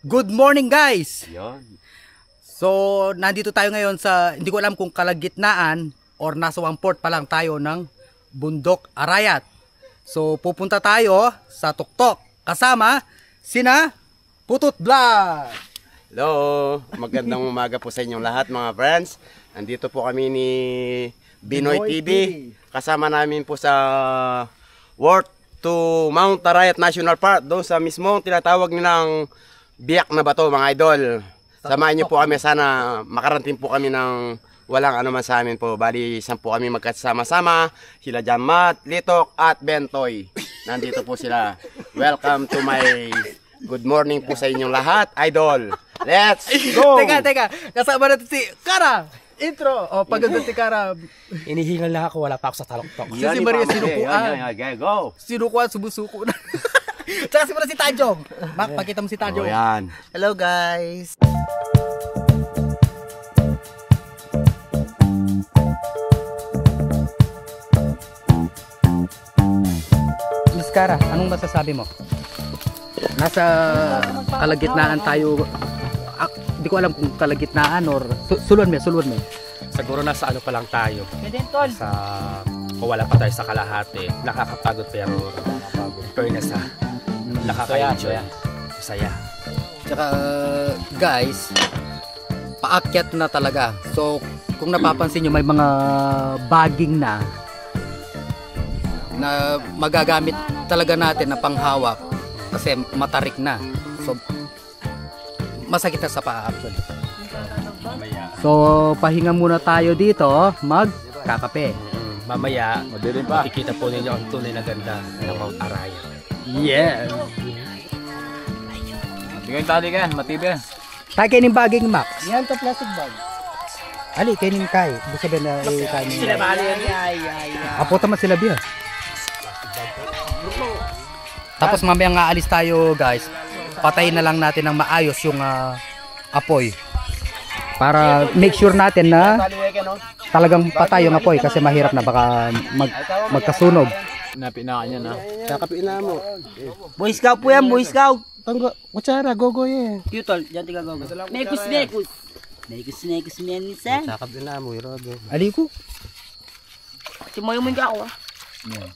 Good morning guys! Yan. So nandito tayo ngayon sa hindi ko alam kung kalagitnaan or nasa one port pa lang tayo ng Bundok Arayat. So pupunta tayo sa Tuktok kasama sina Putut Vlog. Hello! Magandang umaga po sa inyong lahat mga friends. Nandito po kami ni Binoy TV. Kasama namin po sa Worth to Mount Arayat National Park. Doon sa mismo tinatawag nilang biyak na bato mga idol. Samahan niyo po kami, sana makarating po kami ng walang anuman sa amin po. Bali, 10 po kami magkasama-sama. Sila Jamat, Litok at Bentoy. Nandito po sila. Welcome to my good morning po sa inyong lahat, idol. Let's go! Teka, kasama natin si Kara. Intro. O, pagdating si Kara. Inihingal lang ako, wala pa ako sa taloktok. Si Maria sinukuan. Go! Sinukuan, sumusuko na. Tsaka si Tajong. Mak, pakita mo si Tajong. Oh, yan. Hello guys. Miss Kara, anong masasabi mo? Nasa kalagitnaan tayo. Hindi ko alam kung kalagitnaan or sulod mo. Siguro nasa ano pa lang tayo. Sa kung wala pa tayo sa kalahati. Nakakapagod pero fairness ha. Nakaka-enjoy. Masaya. Tsaka guys, paakyat na talaga. So kung napapansin nyo, may mga bagging na magagamit talaga natin na panghawak kasi matarik na. So masakit na sa paa actually. So pahinga muna tayo dito, magkakape. Mamaya, makikita po ninyo ang tunay na ganda ng Mount Arayat. Yeah. Bigyan tali ka, matibay. Tayo kayo ng bagging Max. Yan to plastic bag. Ali, kayo ng Kai. Gusto sabihin na kayo ng Sila bali yan. Apo tama sila biya. Tapos mamaya nga alis tayo guys. Patayin na lang natin ng maayos yung apoy. Para make sure natin na talagang patay yung apoy kasi mahirap na baka magkasunog. Napinaan niya na. Kakapin na mo. Boy Scout po yan, Boy Scout. Tanggo, kutsara, gogo eh. Tutol, dyan tiga gogo. Mekus. Mekus menisa. Kakapin na mo, Robe. Ali ko. Simoy mo ka ako ah.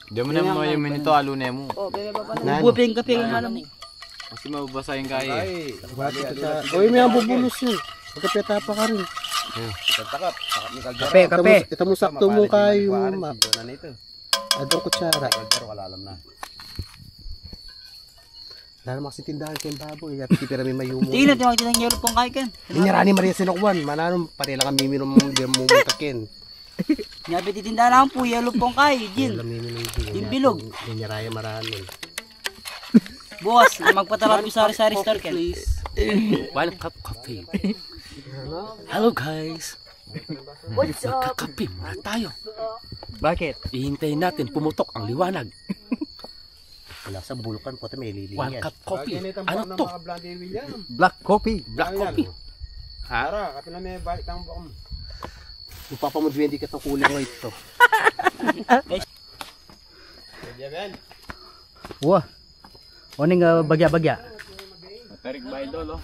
Di mo na mo yung minito, alunay mo. Buping kape ng alam. Kasi mababasahin ka eh. Uy, may bubulos yun. Pagkapeta pa ka rin. Kape. Ito mo sakto mo kayo. Adong kutsara. Lalo makasintindahan kayong baboy. Pipira may mayumo. Tingnan natin mga tinang yelo pong kaikan. Inyarani Maria Sinokwan. Mananong parila kami minom mong di mo mutakin. Nyabi titindahan lang po, yelo pong kay. Din. Bilog. Inyaraya marami. Bukas, magpatarap yung sari-sari store ken. One cup coffee. Hello guys. Magkakape muna tayo. Bakit? Ihintayin natin pumutok ang liwanag. Wala sa bulukan po may lili. One cup coffee. Ano to? Black coffee. Black coffee. Tara, kapila may balik ang bukom. Ipapamudwendi ka itong kulang mo ito. Wah. Oning bagya-bagya. Matarik ba idol oh?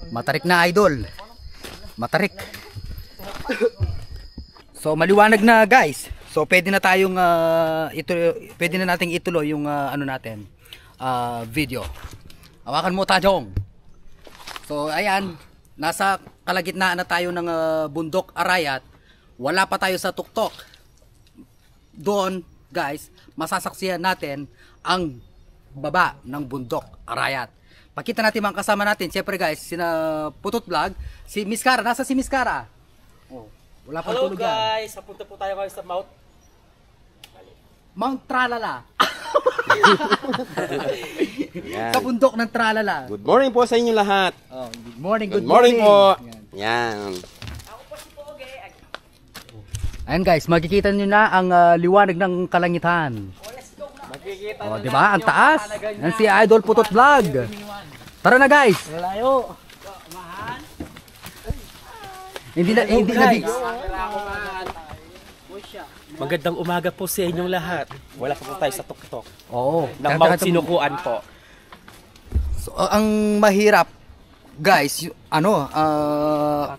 Matarik na idol. Matarik. So maliwanag na guys. So pwede na tayong pwede na nating ituloy yung ano natin video. Hawakan mo Tajong. So ayan, nasa kalagitnaan na tayo ng Bundok Arayat. Wala pa tayo sa Tuktok. Doon guys, masasaksihan natin ang baba ng Bundok Arayat. Pakita natin mga kasama natin. Siyempre guys, sina Putut Vlog, si Miss Kara. Nasa si Miss Kara? Oh, wala pang Hello tulog yan. guys, napunta po tayo ngayon sa Mount Tralala. Sa bundok ng Tralala. Good morning po sa inyo lahat. Oh, good morning, Good morning po. Yan. Yan. Ayan guys, makikita nyo na ang liwanag ng kalangitan. Oh, di ba? Ang taas. Yan si Idol Putut Vlog. Tara na guys. Layo. Hindi na Magandang umaga po sa inyong lahat. Wala pa po tayo sa tuktok. Oo. Ng Mount Sinukuan po. So, ang mahirap, guys,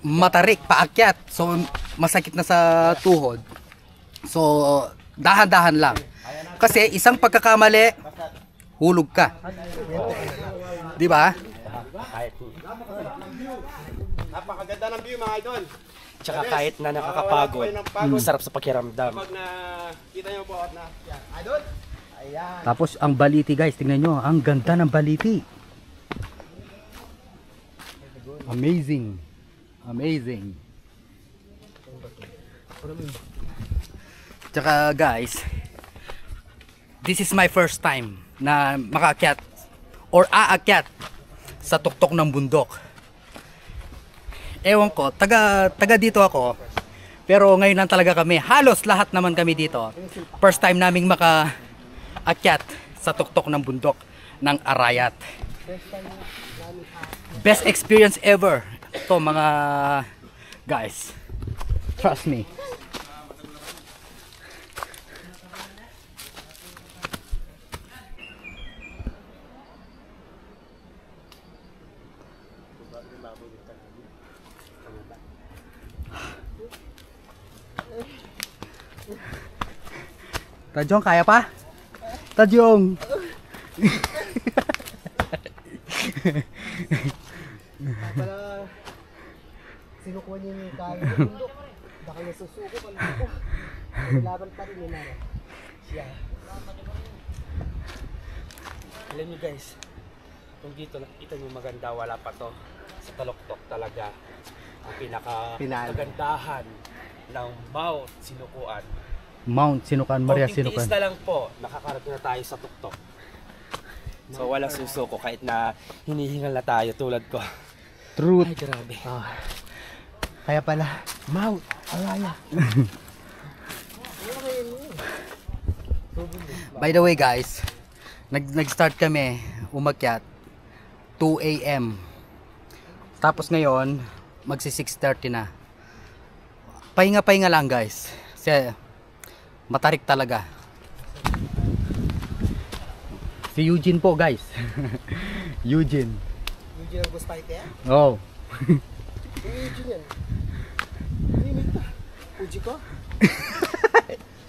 matarik, paakyat. So, masakit na sa tuhod. So, dahan-dahan lang. Kasi isang pagkakamali, hulog ka. Di ba? Napakaganda ng view mga idol. Tsaka kahit na nakakapagod, masarap sa pakiramdam. Pag nakita nyo po at na idol. Ayan. Tapos ang baliti, guys, tingnan nyo, ang ganda ng baliti. Amazing. Amazing. Tsaka guys, this is my first time na makaakyat or aakyat sa tuktok ng bundok. Ewan ko, taga dito ako. Pero ngayon lang talaga kami, halos lahat naman kami dito. First time naming makaakyat sa tuktok ng bundok ng Arayat. Best experience ever. Ito mga guys. Trust me. Tajong, kaya pa? Tajong! Para sinukuha niya yung kaya ng bundok. Baka nasusuko pa lang ako. Laban pa rin yun siya. Alam niyo guys, kung dito nakita niyo maganda, wala pa to. Sa Taloktok talaga ang pinaka-kagandahan ng Mount Sinukuan. Mount Sinukan, Maria Konting Sinukan. tiis na lang po, nakakarating na tayo sa tuktok. So walang susuko kahit na hinihingal na tayo tulad ko. Truth. Ay grabe. Kaya pala, Mount Araya. By the way guys, nag-start kami umakyat 2 AM. Tapos ngayon, magsi 6:30 na. Pahinga-pahinga lang guys. Kasi matarik talaga. Si Eugene po guys. Eugene. Eugene ang gusto fighter? Oh. Eugene yan. Hindi ka. Uji ko?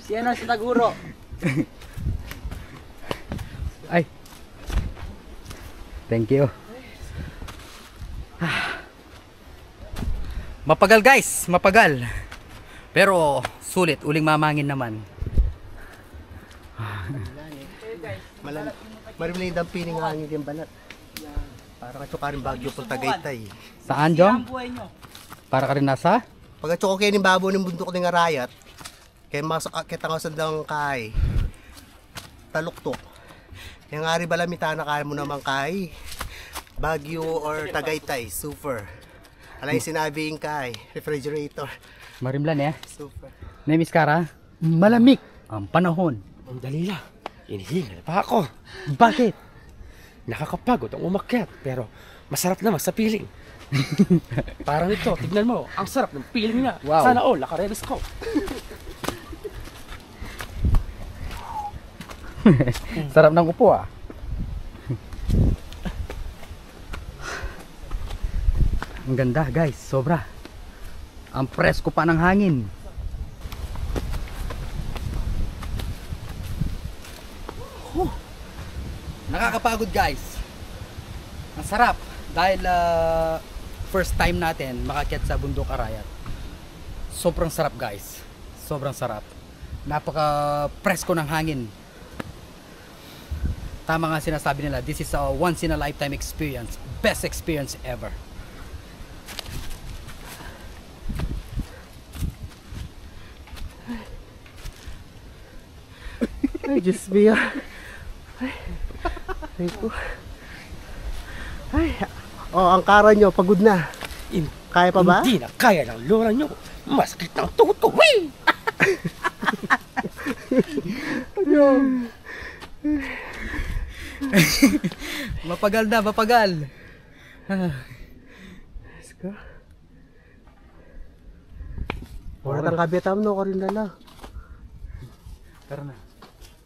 Siya na si Taguro. Ay. Thank you. Mapagal guys, mapagal. Pero sulit, uling mamangin naman. Marimlay ang piling hangin yung banat. Para ka tsukarin Bagyo pong Tagaytay. Saan, Jong? Para ka rin nasa? Pag tsuko kayo ng babo ng bundok ng Arayat, kaya kita nga sandang kay Taluktok. Yung nga rin balamita na kaya mo naman kay Bagyo or Tagaytay, super. Alay sinabing kay refrigerator, Marimlan eh. super. Nemis Kara, malamig ang panahon. Ang dali lang. Hinihingal pa ako. Bakit? Nakakapagod ang umakyat pero masarap naman sa piling. Parang ito, tignan mo, ang sarap ng piling niya. Wow. Sana all, nakarelis ko. Sarap ng upo ah. Ang ganda guys, sobra. Ang presko pa ng hangin. Nakakapagod guys. Ang sarap dahil first time natin makakyat sa bundok Arayat. Sobrang sarap guys. Sobrang sarap. Napaka presko ng hangin. Tama nga sinasabi nila, this is a once in a lifetime experience. Best experience ever. Ay, Diyos Mia. Ay, ko. Ay, oh, ang kara nyo, pagod na. Kaya pa ba? Hindi na kaya ng lora nyo. Masakit ng tuto. Wee! Mapagal na, mapagal. Let's go. Wala tang kabiyatam no, ko rin dala. Tara na.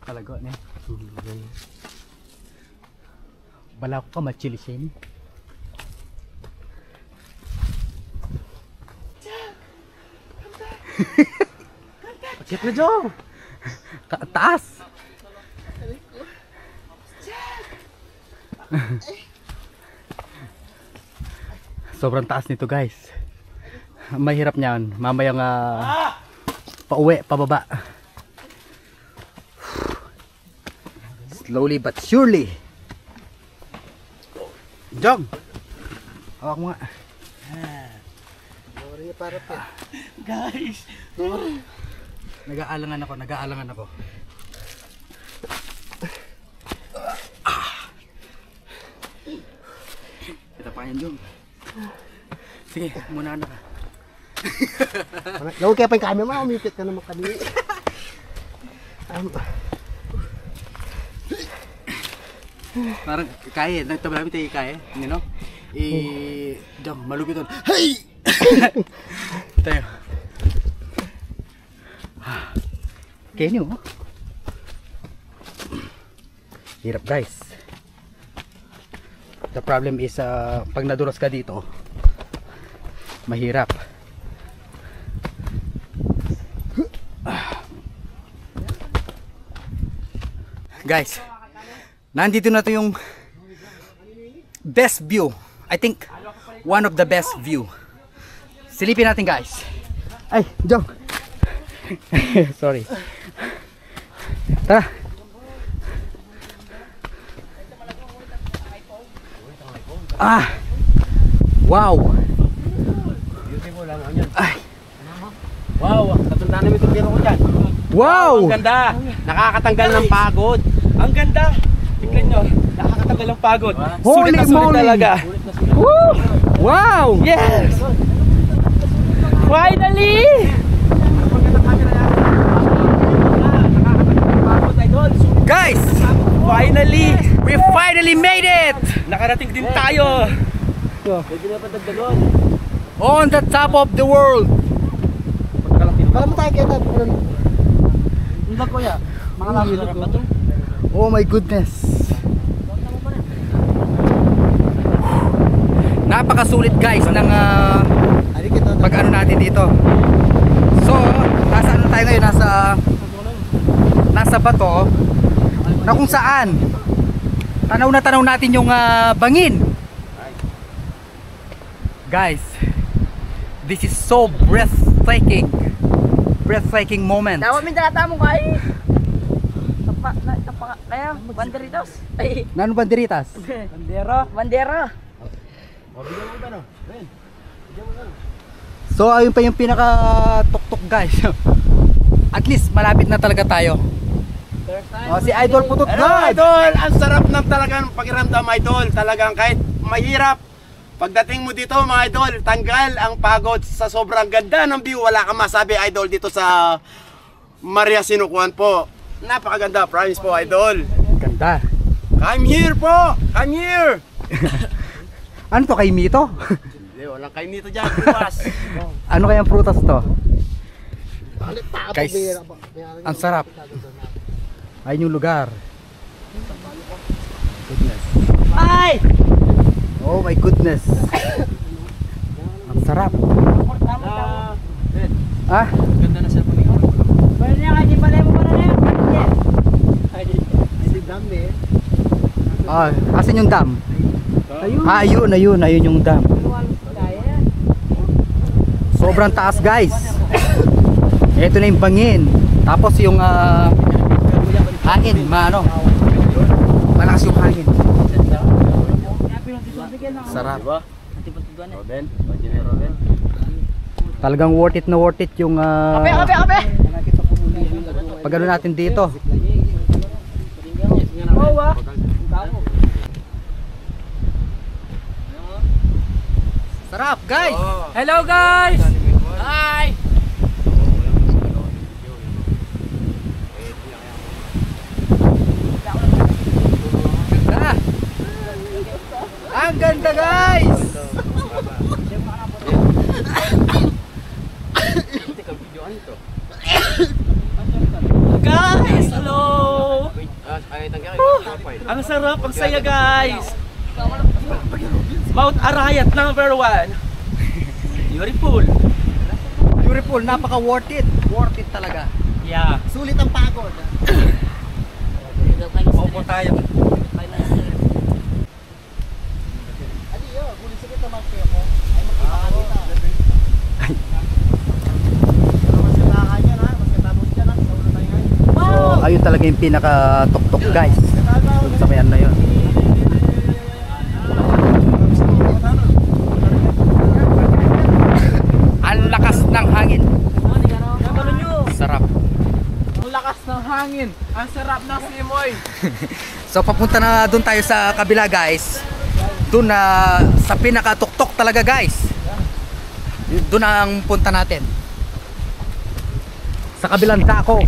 Talago na. Bala ko ka machilisin. Check na, Joe! Taas! Sobrang taas nito guys. Mahirap niyan. Mamayang pauwi, pababa. Slowly but surely. Jong! Hawak mo nga. Guys! Nag-aalangan ako. Kita pa yan, Jong. Sige, muna na ka. Lawag kaya pa yung camera, umipit ka naman kanina. Parang kaya, nagtabalami tayo kaya. You know? Jong, malupit doon. Hey! Tayo. Kenyo. Hirap guys. The problem is pag nadulas ka dito, mahirap. Guys, nandito na to yung best view. I think one of the best view. Silipin natin guys. Ay, Jong. Sorry. Tara. Wow. Ay. Wow, natandaan namin itong biro ko dyan. Wow. Ang ganda, nakakatanggal ng pagod. Ang ganda! Tignan nyo, nakakatanggal ng pagod. Holy Sulit na sulit moly. talaga. Woo! Wow. Yes! Finally! Guys, Finally! we finally made it. Nakarating din tayo! On the top of the world. Kala mo tayo kita. Hindi ko ya. Mga lamit ko. Oh my goodness. Napakasulit guys ng pag ano natin dito. So, nasa ano tayo ngayon? Nasa bato na kung saan tanaw na tanaw natin yung bangin. Guys, this is so breathtaking moment. Dapat may data mo kay. Kaya, banderitos. Ay, Nano banderitas? bandera. So ayun pa yung pinaka tuktok guys. At least malapit na talaga tayo. Si Idol Putot Hello, God. Idol! Ang sarap ng talagang pakiramdam, Idol. Talagang kahit mahirap, pagdating mo dito, mga Idol, tanggal ang pagod sa sobrang ganda ng view. Wala kang masabi, Idol, dito sa Maria Sinukuan po. Napakaganda, promise po, Idol. Ganda. Come here po! Come here! Ano to, kay Mito? Hindi, walang kayo nito dyan, buwas. Ano kayang prutas to? Guys, ang sarap. Ayun yung lugar. Goodness. Ay! Oh my goodness. Ang sarap. Ah? Ganda na cellphone niya. Pwede niya kayo, di balay mo pa na yan. Asan yung dam? Ayun yung dam. Sobrang taas guys. Ito na yung bangin. Tapos yung hangin, malakas yung hangin. Sarap. Talagang worth it yung Kape! pag ano natin dito. Sarap guys. Hello guys! Hi! Ganda. Ang ganda guys. Guys! Hello! Ang sarap, ang saya guys! Mount Arayat number 1. Beautiful. Beautiful, napaka worth it. Worth it talaga. Yeah. Sulit ang pagod. Opo tayo. So, ayun talaga yung pinaka-tuktok guys. Dun sa may ano na yun. Ang lakas ng hangin. Sarap. Ang lakas ng hangin. Ang sarap ng simoy. So papunta na doon tayo sa kabila guys. Doon na sa pinaka-tuktok talaga guys. Doon ang punta natin. Sa kabilang dako.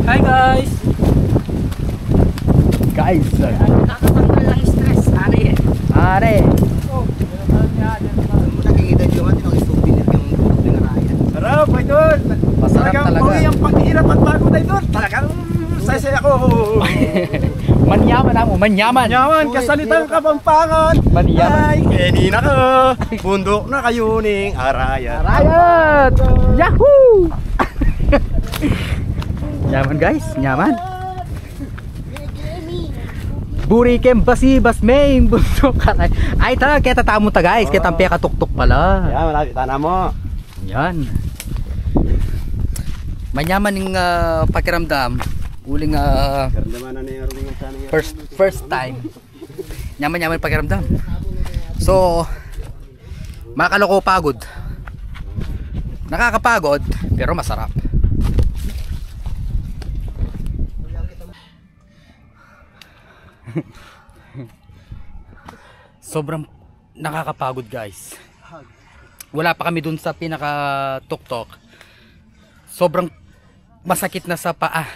Hi guys. Guys. Nakakatanggal lang stress. Ano yan? Are. Nakikita nyo naman yung souvenir yung bundok ng Arayat. Sarap, idol. Masarap talaga. ang paghirap at pagod idol. Talagang saya ako. Manyaman ako, manyaman. Yaman, kasalitang Kapampangan. Manyaman. Kenin ako. Bundok na kayo ning Arayat. Riot! Yahoo! Nyaman guys, nyaman. Burikem basi basmain bundok karay. Ay ta, kaya tatamo ta guys, kaya tampi katuktok pala. Yan, malapit na mo. Yan. Manyaman ning pakiramdam. Uling Karamdaman na niya rin yung sana first time. Nyaman pakiramdam. So makaloko pagod. Nakakapagod pero masarap. Sobrang nakakapagod guys. Wala pa kami dun sa pinaka tuktok. Sobrang masakit na sa paa.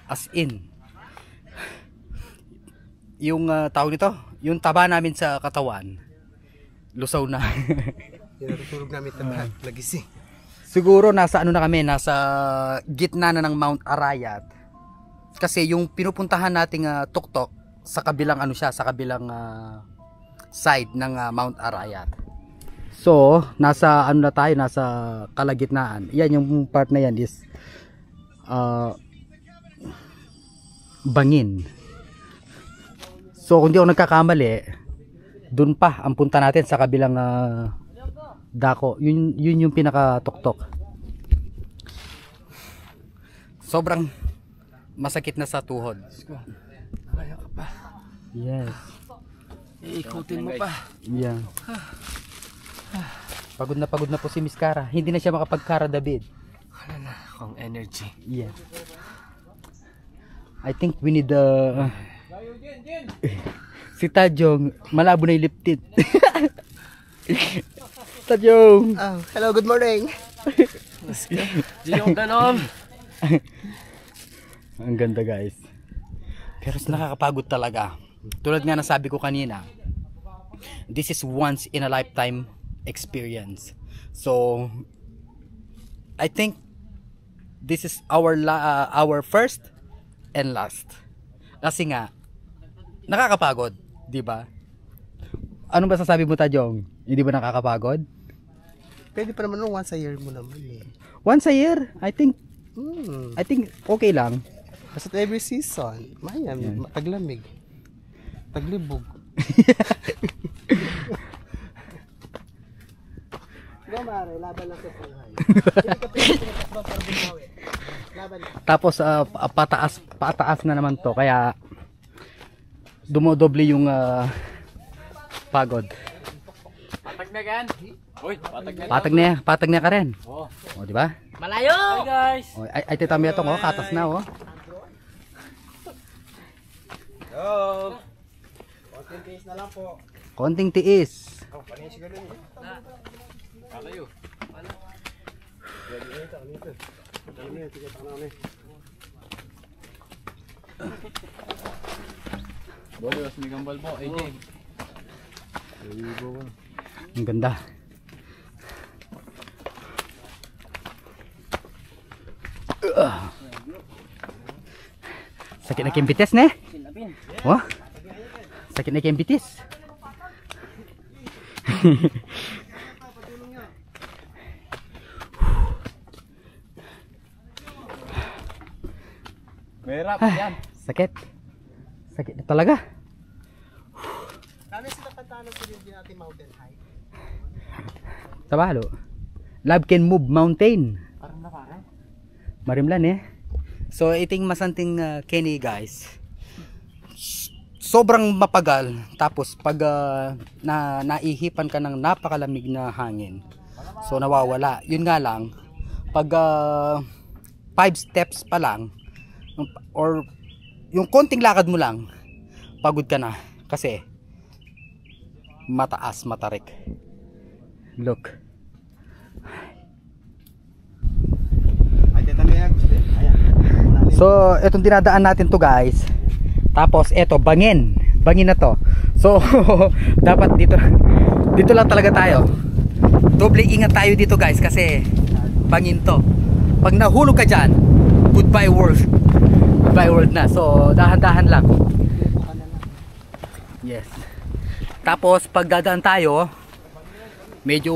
As in. Yung tawag nito, yung taba namin sa katawan. Lusaw na. Tinatulog namin tabahan. Nagising. Siguro nasa ano na kami, nasa gitna na ng Mount Arayat. Kasi yung pinupuntahan nating tuktok sa kabilang ano siya, sa kabilang side ng Mount Arayat. So, nasa ano na tayo, nasa kalagitnaan. Yan yung part na yan is bangin. So, kung di ako nagkakamali, dun pa ang punta natin sa kabilang dako. Yun yung pinaka-tuktok. Sobrang masakit na sa tuhod. Kaya ka pa. Yes. Iikutin mo pa. Yeah. Pagod na po si Miss Cara. Hindi na siya makapag-Cara David. Wala na akong energy. Yeah. I think we need si Tajong, malabo na yung lip tint. Tajong. Oh, hello, good morning. Di yung ganon. Ang ganda guys. Pero nakakapagod talaga. Tulad nga na sabi ko kanina, this is once in a lifetime experience. So I think this is our first and last. Kasi nga nakakapagod, di ba? Ano ba sasabi mo, Tajong? Hindi ba nakakapagod? Pwede pa naman nung once a year mo naman eh. Once a year, I think okay lang. Kasi every season, mayan, taglamig. Taglibog. Diba mare, laban lang sa buhay. Tapos pataas na naman to, kaya dumodoble yung pagod. Patag na gan. Uy, patag na. Patag na ka rin. Oo. O, di ba? Malayo! Hi guys. O, ay titami ito, oh, katas na, oh. Yo! Konting tiis na lang po. Konting tiis. Oh, panis ka din. Kakayo. Bolo, mas may gambal po. AJ. Ang ganda. na kimbitis ne? Oh? Sakit na kimbitis. Mahirap yan. Sakit. Sakit na talaga. Kami sila kantahan sa hindi natin mountain high. Tabalo. Love can move mountain. Parang nakarang. Marimlan eh. So iting masanting Kenny guys. Sobrang mapagal. Tapos pag naihipan ka ng napakalamig na hangin. So nawawala. Yun nga lang. Pag 5 steps pa lang or yung konting lakad mo lang, pagod ka na. Kasi mataas, matarik. Look. So, etong dinadaan natin to guys. Tapos, eto, bangin. Bangin na to. So, dapat dito lang talaga tayo. Doble ingat tayo dito guys kasi bangin to. Pag nahulog ka dyan, goodbye world. Goodbye world na. So, dahan-dahan lang. Yes. Tapos, pag dadaan tayo, medyo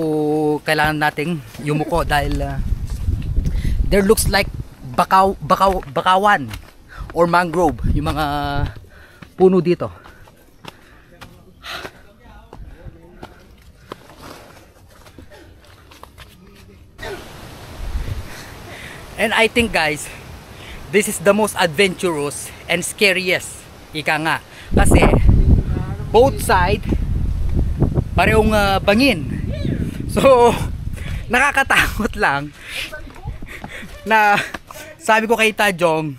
kailangan nating yumuko dahil there looks like bakawan or mangrove yung mga puno dito. And I think guys, this is the most adventurous and scariest, ika nga, kasi both side parehong bangin. So nakakatakot lang na sabi ko kay Tajong,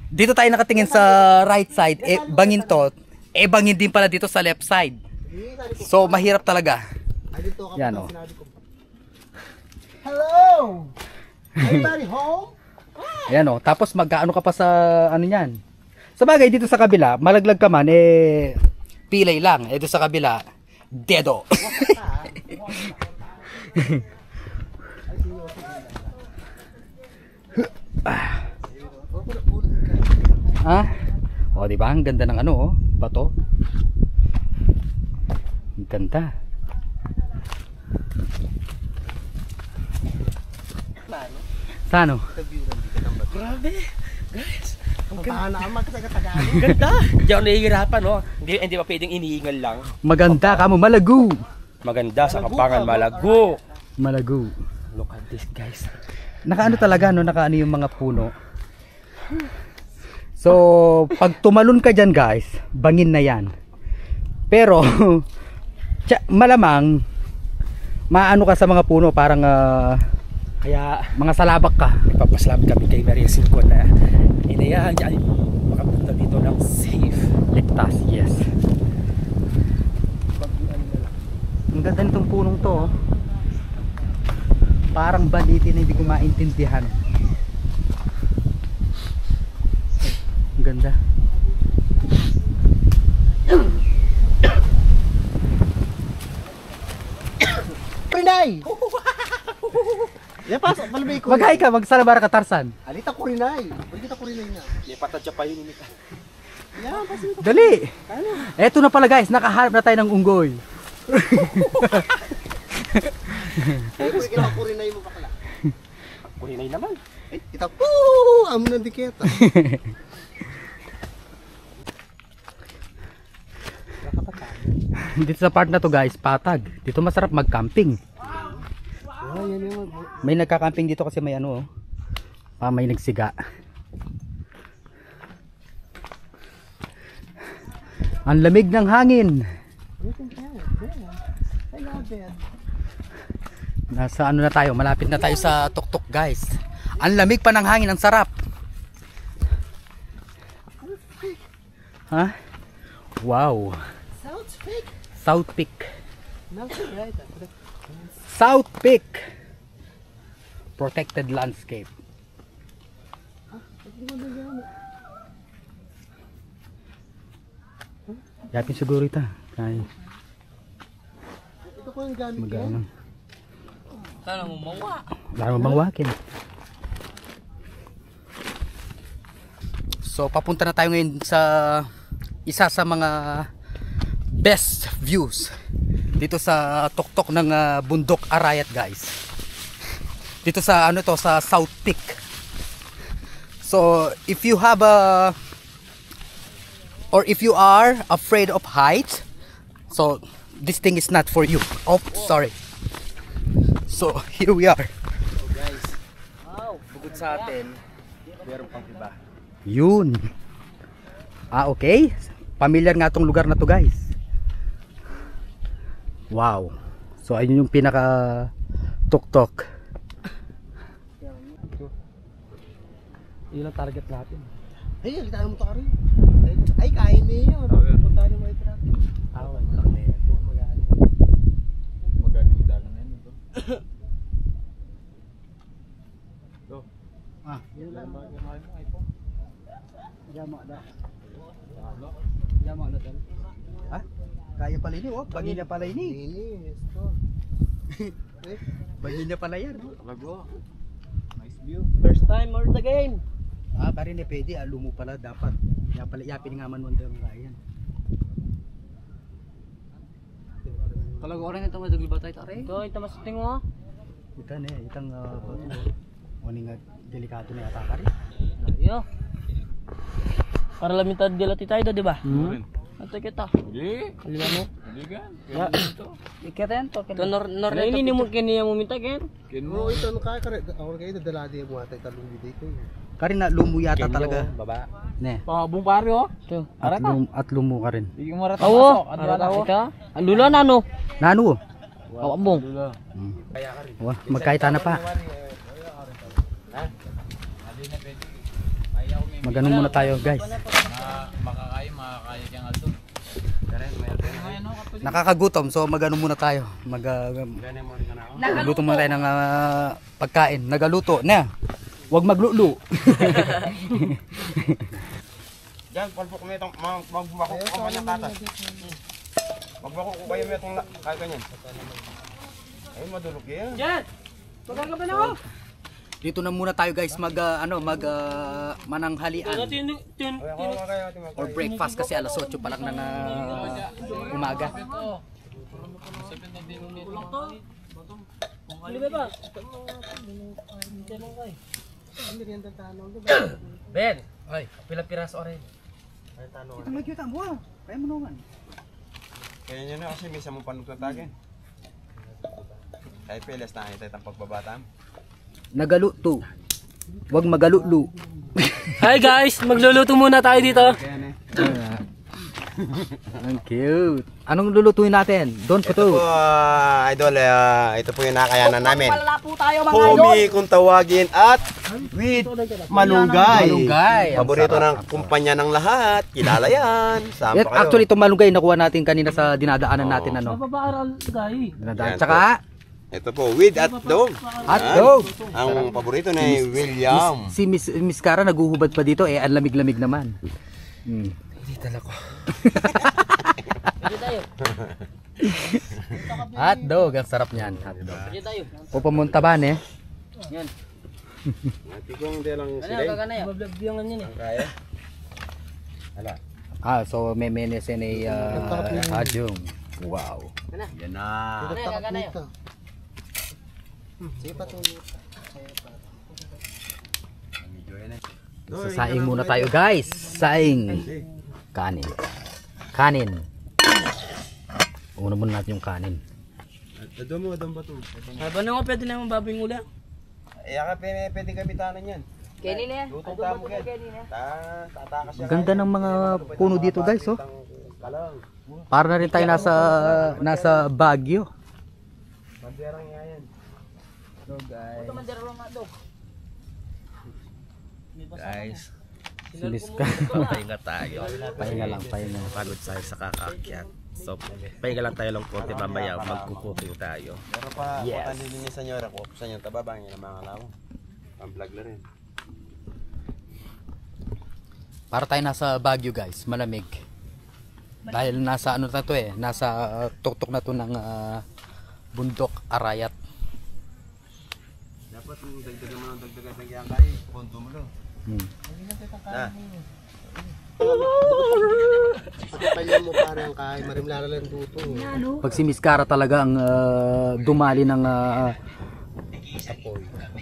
dito tayo nakatingin sa right side, eh bangin to, eh bangin din pala dito sa left side. So mahirap talaga. Yan o. Hello! Everybody home? Ayan o. Tapos magkaano ka pa sa ano yan. Sa bagay dito sa kabila, malaglag ka man, eh pilay lang. Eh dito sa kabila, dedo. Ah. O di ba? Ang ganda ng ano oh, bato. Ang ganda. Sano? Grabe, guys. Ang taga-Tagalog. Ganda. Hindi ako nahihirapan, no? Hindi pa pwedeng iniingal lang. Maganda ka mo, malago. Maganda sa Kapampangan, malago. Malago. Look at this, guys. Nakaano talaga, no? Nakaano yung mga puno. So, pag tumalon ka dyan, guys, bangin na yan. Pero, malamang, maano ka sa mga puno, parang, Kaya, mga salabak ka. nagpapasalamat kami kay Maria Cinco na inayaan niya makapunta dito ng safe. Ligtas, yes. Ang ganda nitong punong to, oh. Parang balitin na hindi ko maintindihan. Ang ganda. Kurinay! Yan pasok, palabay ko. Mag-hi ka, magsalabar ka, Tarzan. Alita Kurinay. Alita Kurinay na. Ipatadya pa yun. Yan, pasok ito. Dali! Eto na pala guys, nakaharap na tayo ng unggoy. Ay, kita Kurinay mo bakla. Kurinay naman. Ay, kita, woo! Amo ng diketa. Dito sa part na to guys, patag. Dito masarap mag-camping. May nagka-camping dito kasi may ano, may nagsiga. Ang lamig ng hangin. Nasa ano na tayo, malapit na tayo sa tuktok guys. Ang lamig pa ng hangin, ang sarap. Ha? Wow. South Peak. South Peak. Protected landscape. Yapin siguro ito. Kaya. Ito ko yung gamit Magano. Sana mo mawa. Wala mo bang wakin? So papunta na tayo ngayon sa isa sa mga best views dito sa tuktok ng bundok Arayat, guys. Dito sa ano to, sa South Peak. So if you have or if you are afraid of heights, so this thing is not for you. Oh, sorry. So here we are. Bukod sa atin, meron pang iba. Yun. Okay. Familiar nga tong lugar na to, guys. Wow. So ayun yung pinaka tuktok. Yun ang target natin. Ay, litaan mo to rin. Ay, kain niya yun. Punta rin mo ito natin. Awan kami. Maganda yung dalan na yun. Yun lang. Yama na tal. Ha? Kaya pala ini, oh. Bagay niya pala ini. Ini, esto. Bagay niya pala yan, oh. Nice view. First time or the game. Ah, pare ni pwede, lumo pala dapat. Ya pala yapin nga man mo ang kayan. Talaga orang ito madagli ba tayo tare? Ito, ito masiting mo. Itan itang nga delikado na yata kari. Ayo. Para lamitad dila tayo, di ba? Ato kita. Hindi. Kalila mo. Hindi ka. Ya. Ikatan to. Ito nor na ini mo kini mo minta ken. Oo, ito ano kaya kare. Ako kayo dadala di mo atay talong dito. Kari na lumo yata talaga. Baba. Ne. Pangabong pare oh. Ito. At lumo ka rin. Hindi ka marata Awo. pasok. Ano wala ko? Ito. Andula na no. Nano? Awabong. Wah, magkaita na pa. Magano muna tayo, guys. Makakaya kang alto. Nakakagutom, so magano muna tayo. Magluto muna tayo ng pagkain. Nagaluto na. Huwag maglulu. Diyan, palpok mo itong magbako ko pa ng tatas. Magbako ko kayo mo itong kaya ganyan. Ay, madulog yan. Jet. Tugang ka ba na? Dito na muna tayo, guys, mananghalian or breakfast kasi alas 8 pa lang ng umaga. Ben! Ay, pila piraso orin. Ito may kita mo. Kaya mo naman. Kaya nyo na kasi may samong panutatagan. Kahit pilas na ito itang pagbabatam. Nagaluto. Huwag magalulu. Hi guys, magluluto muna tayo dito. Ang cute. Anong lulutuin natin? Don Ito Puto. po, idol, ito po yung nakayanan namin. Wala po tayo mga idol. Humi kung tawagin at with malunggay. Malunggay. Ang Paborito sarap. ng kumpanya ng lahat. Kilala yan. Saan Yes, pa kayo? actually, itong malunggay nakuha natin kanina sa dinadaanan natin. Ano? Mapapaaral guys. Dinadaan. Yan Tsaka, Ito po, with hotdog. hotdog. Ang paborito ni William. Si Miss Cara naguhubad pa dito. Ang lamig-lamig naman. Sige tayo. Hotdog. Ang sarap niyan. Hotdog. Sige tayo. Pupamunta ba, ne? Yan. Tikong hindi lang Ano sila. gagana yan? Mablabyangan yan eh. Kaya? So may menesen ay hotdog. Wow. Yan na. Ano gagana yan? Sige pa to. So, saing muna tayo, guys. Saing. Kanin. Kanin. Una muna natin yung kanin. Adom mo, adom ba ito? Haba na nga pwede na yung baboy ngula. Pwede gamitan yan. Kenny na yan. Lutong tamo yan. Tatakas Ang ganda ng mga puno dito, guys, oh. Para na rin tayo nasa Baguio. Banderang nga yan. Ito mandera lang nga daw. Guys, Silis ka. pahinga tayo. Pahinga lang, pahinga. Pagod tayo sa kakaakyat. So, pahinga lang tayo lang konti, mamaya magkukuting tayo. Pero pa, yes. Ni senyora ko, sa inyo tababang yun ang mga lawo. Pang-vlog na rin. Para tayo nasa Baguio, guys. Malamig. Dahil nasa ano na to eh. Nasa tuktok na to ng bundok Arayat. Dapat dagdagan mo ng dagdagan ng kayo. Punto mo lang. Hmm. Na. Pagkapalyan mo parang kay marimlara lang duto. Pag si Miss Cara talaga ang dumali ng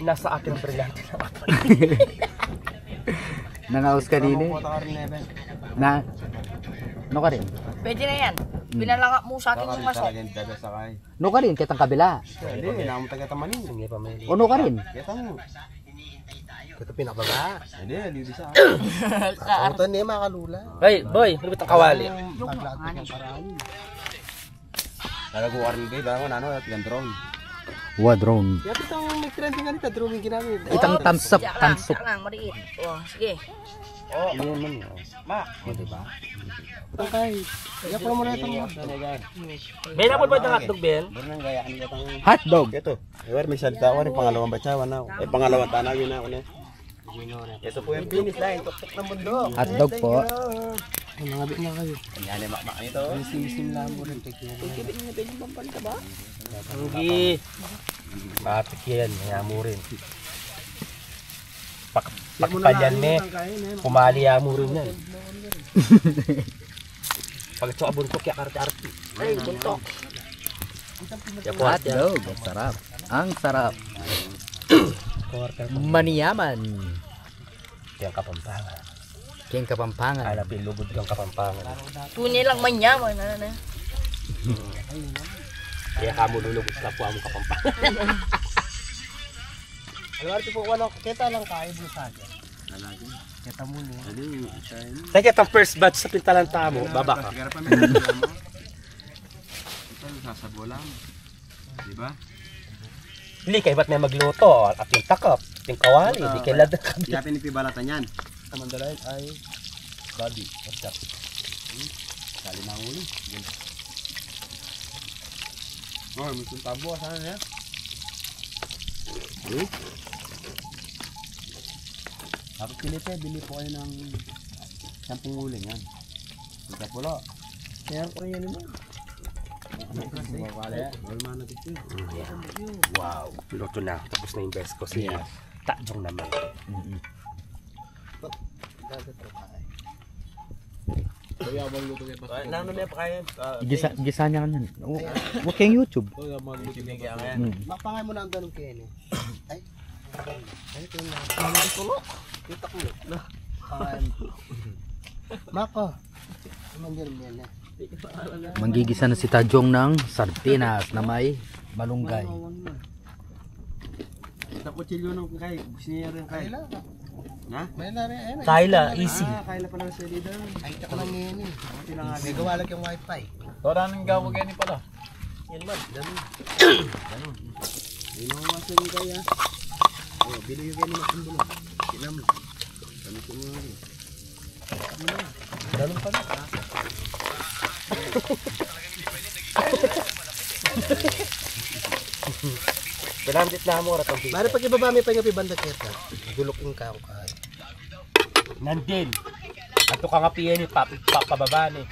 Nasa akin ang brilyante na ako. nangaos kanina. Na no ka rin? Pwede na yan. Pinalangak mo sa akin yung masok. No ka rin kitang kabila. Hindi, naman taga-tamanin. Hindi pa may. O no ka rin? Kita mo. Ito pinakababa. Hindi, libi sa Kautan niya makalula. Hey, boy, lubit ang kawali. Paglatot ng paraan. Nalaguan rin kayo, dahil ano, gandrong. Wa drone. Kaya itong may trending nga nito, drawing ginamit. Itang thumbs up, thumbs up. Tiyak lang, maliit. Oh, sige. Hindi naman. Ma, diba? Itong kay. Kaya pala mo na itong Ben, apple ba ng hotdog, Ben? Doon ang gayaan nila itong... Hotdog. Ito. Iwan, may salita ko rin, pangalawang batsawan na ako. Eh, pangalawang tanawin na ako na. Ito po yung finish line, tuktok ng bundok. Hotdog po. Ay, mga bit na kayo. Yan, makmak ito. Sim lang mo rin. Hindi. Matik yan, kaya mo rin. Pakpalyan me, pumaliya mo rin yan. Pag ito abuntok, kaya karte-arte. Ay, buntok. Hotdog. Ang sarap. Ang sarap. Maniyaman. Kaya Kapampangan. King Kapampangan. Hanapin lubod kang Kapampangan. Tunay lang manyaman. Ano na? Kaya kamo lulubot sa puwa mo Kapampangan. Ano arte po, wala, kita lang kaya mo sa akin. Kita mo niya. Teka, itong first batch sa pintalanta mo, baba ka. Ito, sasabo lang. Diba? Hindi, kaya ba't may magluto? At yung takap, yung kawali, di kaya lada. Kaya pinipibalatan yan. Ang mandalayan ay body. What's up? Sali na uli. Oh, may tabo. Saan na yan? Tapos bili po kayo ng 10 uling yan. Ito pula. Kaya ko yan naman. Wow, luto na. Tapos na yung best ko siya. Takjong naman. Nano na pa kayo? Gisa niya kanyan. Huwag kayong YouTube. Makpangay mo na ang ganong kene. Ay. Ay, ito na. Kita ko. Mako. Mandir mo yan. Manggigisa na si Tajong ng sardinas na may malunggay. Sa kutsilyo nung kay. Gusto niya rin kay. Na? May na rin. Kyla, easy. Kaya pala siya dito. Ay, ito ko lang yan eh. May gawalag yung wifi. Tora nang gawag yan pala. Yan man. Ganun. May nawawasan yung kaya. Oh, bili yung ganun ang bulo. Ilam. Kami ko nga rin. Ganun pa na. Pinamdit na mo ratong pizza. Mari pag ibaba may pahinga pibanda kita. Gulok yung kao kay. Nandin. Ato ka nga piyan ni pababa ni.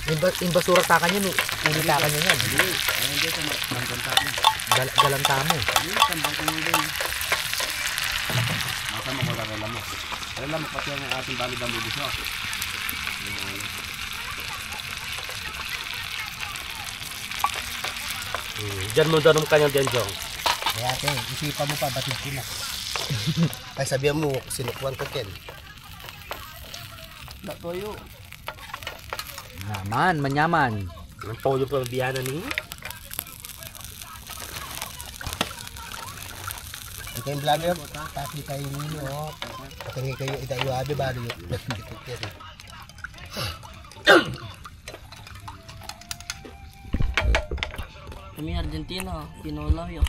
Yung basura takan yun, uli takan yun yan. Galang tamo. Masa mo ko rarala mo. Rarala mo pati ang ating bali bambu gusto. Diyan mo daw ng kanyang denjong. Kaya ate, isipan mo pa batid ko na. Ay sabihan mo, sinukwan ko ken. Natoyo. Naman, manyaman. Ang toyo pa ang biyana ni. Ikaw yung vlogger, pati kayo ninyo. Patingin kayo itayo abi bali yung ken. Kami Argentina, Pinola yun.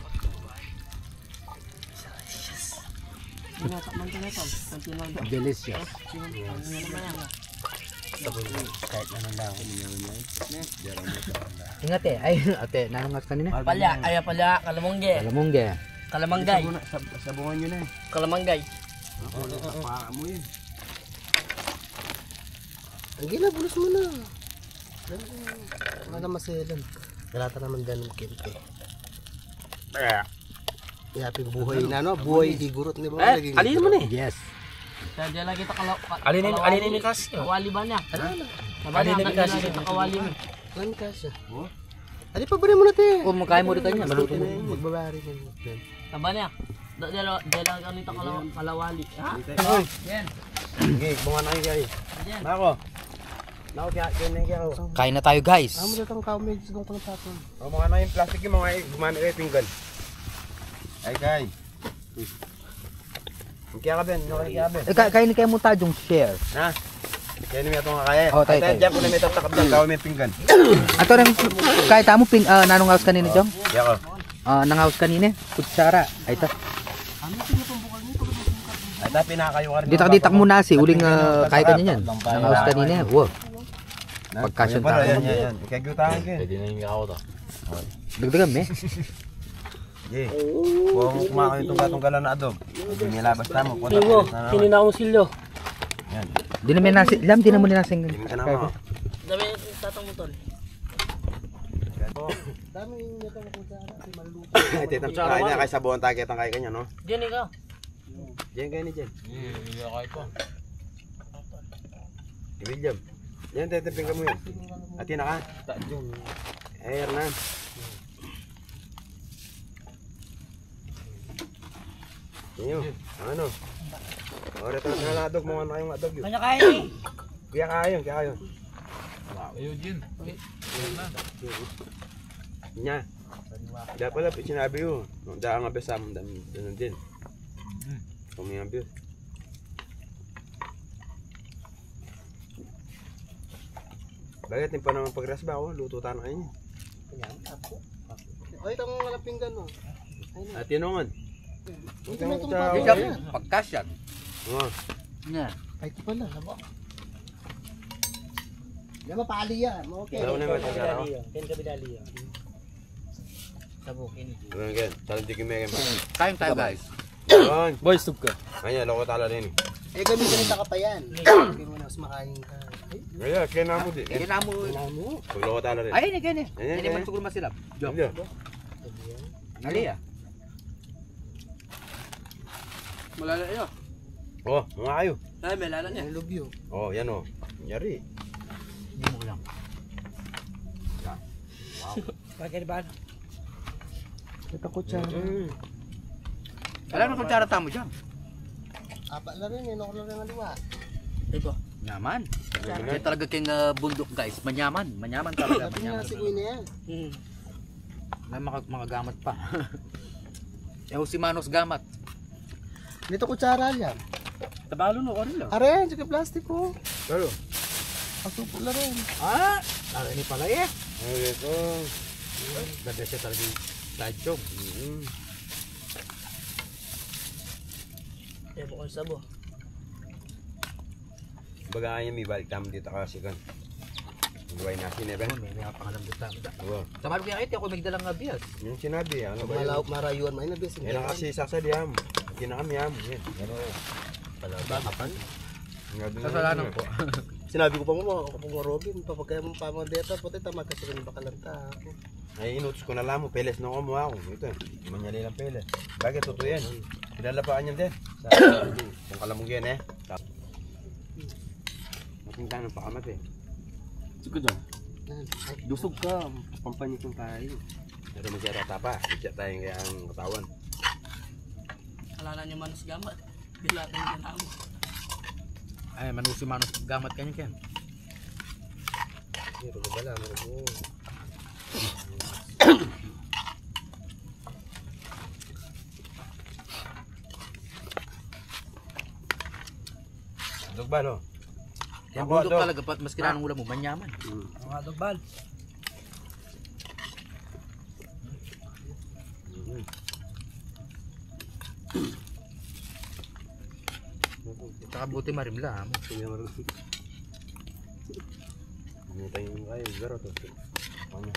Delicious. Kahit ano lang. Ingat eh. Ay, ate, nanungat kanina. Palya, ay palya, kalamongge. Kalamongge. Kalamanggay. Sabungan nyo na eh. Kalamanggay. Paa mo yun. Ang ginabulos mo na. Wala maselan. Galata naman ganun kente. Yapi buhay na no, buhay di gurot ni ba? Alinin mo na eh. Yes. Kaya dyan lang kita Alinin ni Kas. kawali ba niya? Alinin ni Kas. Kita kawali mo. Lan kasya. Adi pa ba mo natin? Kung magkain mo rin kanya, maluto mo. Magbabari din. Taba niya. Dyan lang ganito kalawali. Ha? Okay, bunga na kayo. Nako. Nako kaya ako. Kain na tayo guys. Amo datang kaw medyo sigong pangtapon. O mga na yung plastic yung mga gumana kayo pinggan. Ay kay. Kaya ka Ben, no kaya Ben. Kain kayo mo tajong share. Ha? Kaya naman itong kaya. Oh, tayo, tayo. Diyan po na may tatakap dyan, kawa may pinggan. Ato rin, kahit tamo, nanong house kanina, Jong? Kaya ko. Nang house kanina, kutsara. Ay, ito. Ay ta pinakayo ka rin. Ditak muna si, uling kaya kanya yan. Nang house kanina, wow. Pagkasyon tayo. Yan. Kaya gutahan ka. Pwede na yung ako to. Dagdagan, me. Yeah. Kung kumakain itong gatong gala na adog, nilabas tamo. Tinggo, kinina akong silyo. Yan. Di naman nasi, lam, di naman ninasing. Hindi ka naman. Dami tatang mo tol. Dami yung datang kutsara si maluluto. Ay, titam kain na kay sabon ta kitang kay kanya no. Diyan ikaw. Diyan kayo ni Jen. Hindi ako ito. William. Yan tetepin ka mo yan. Ati na ka. Eh, Hernan. Iyo, ano? Ora ta na adog mo na yung adog yun. Kanya kaya eh. Kaya kayo. Eugene. Nya. Da pala sinabi yo. Da nga besa mo dan din. Kumiambil. Bagay tin pa naman pagras ba ako, luto ta na kayo. Ay, tamo nga pinggan mo. At tinongon. Hindi na itong Pagkasyan. Oh. Nga. Ay, ito pala. Hindi mapali yan. Okay. Daw na ba ta garo? Ken kabidali yan. Sabukin. Ganyan, tala di kimay. Kain tayo guys. Yon. Boy, stop ka. Anya loko tala din. Eh, gamitin ka pa yan. Hindi mo na mas makain ka. Kaya kaya na mo di. Kaya na mo. Pag loko tala rin. Ay, hindi. Ayan, Hindi man ayan. siguro masilap. Jong. Hindi. Ali ah. Malala niyo. Oh, mga kayo. Ay, malala niya. I love you. Oh, yan oh. Yari. Hindi mo lang. Bagay ba? Ito kutsara. Alam na kutsara tamo dyan. Apat na rin. Inok na rin ang liwa. Ito. Nyaman. Kaya talaga kayong bundok guys. Manyaman. Manyaman talaga. Sabi nga Manyaman. si Kuya na yan. May mga gamat pa. Si Manos gamat. Dito kutsara yan. Tabalo no, ano lang. Aren, sige plastic ko. Pero, Pasupo na rin. Tara ni pala eh. ay ito. Ganda siya talaga yung slide show. Eh, bukong sabo. Baga kanya may balik tamo dito kasi kan. Buhay na sinebe. May pangalambot tamo. Oo. Sa mga kaya ito ako magdalang bias. Yung sinabi, ano ba yun? Malawak marayuan. May nabisin. Yan ang kasi saksa diyam. Hindi na kami yam. Yan. Bakapan. Kasalanan po. Sinabi ko pa mo, ako pong Robin, papagkaya mo pa mga deta, puti tamad kasi rin bakalanta ako. Ay, inutos ko na lang mo, peles na kumuha ako. Ito, manyali lang peles. Bakit, totoo yan. Pinalapaan yan din. Sa kung kalamog yan eh. Matinta ng pakamat eh. Siguro dyan. Dusog ka, pampanyikong tayo. Pero masyara tapa, isya tayo kaya ang katawan. Alala niyo manos gamat. Bilatin niya na mo. Ay, manusi Manos gamat kanya Ken. Ito ba bala, meron mo. Dusog ba no? Yan Ako, bundok Dok. talaga, mas kinanong ulam mo, manyaman. Mga dogbal. Saka buti marimla. Ano tayo yung kayo, garo to. Ano?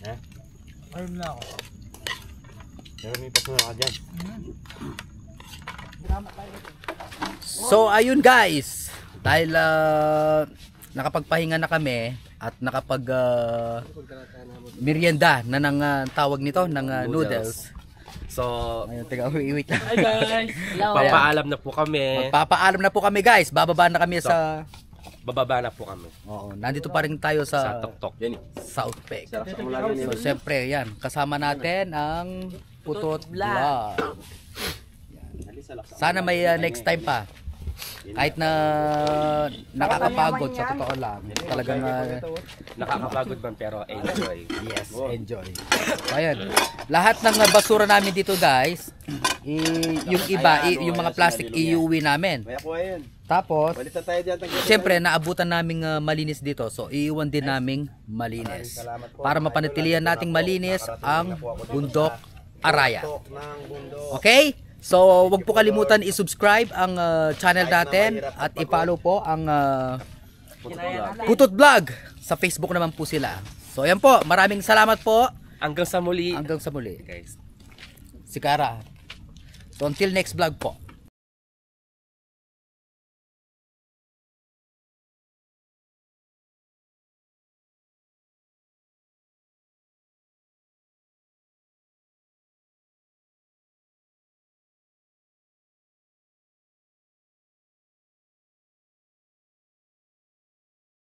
Eh? Ayun na ako. Pero may pasunod ka dyan. So ayun guys, dahil nakapagpahinga na kami, at nakapag merienda na ng tawag nito ng noodles. So, Ayun, teka, wait lang. Hi guys. Hello. papaalam na po kami. Magpapaalam na po kami guys. Bababa na kami sa Bababa na po kami Oo, nandito pa rin tayo sa sa Toktok. South Peak. So syempre, yan, kasama natin ang Putot Vlog. Sana may next time pa. Kahit na nakakapagod sa totoo lang. Talagang Nakakapagod man pero enjoy. yes, enjoy. So ayan, lahat ng basura namin dito guys, yung iba, yung mga plastic iuwi namin. Kaya ko ayun. Tapos, Balitan tayo dyan. siyempre naabutan naming malinis dito. So iiwan din naming malinis. Para mapanatilihan nating malinis ang bundok Araya. Okay? So, wag po kalimutan i-subscribe ang channel natin at i-follow po ang Putot Vlog. Sa Facebook naman po sila. So, ayan po. Maraming salamat po. Hanggang sa muli. Hanggang sa muli. Guys. Si Kara. So, until next vlog po.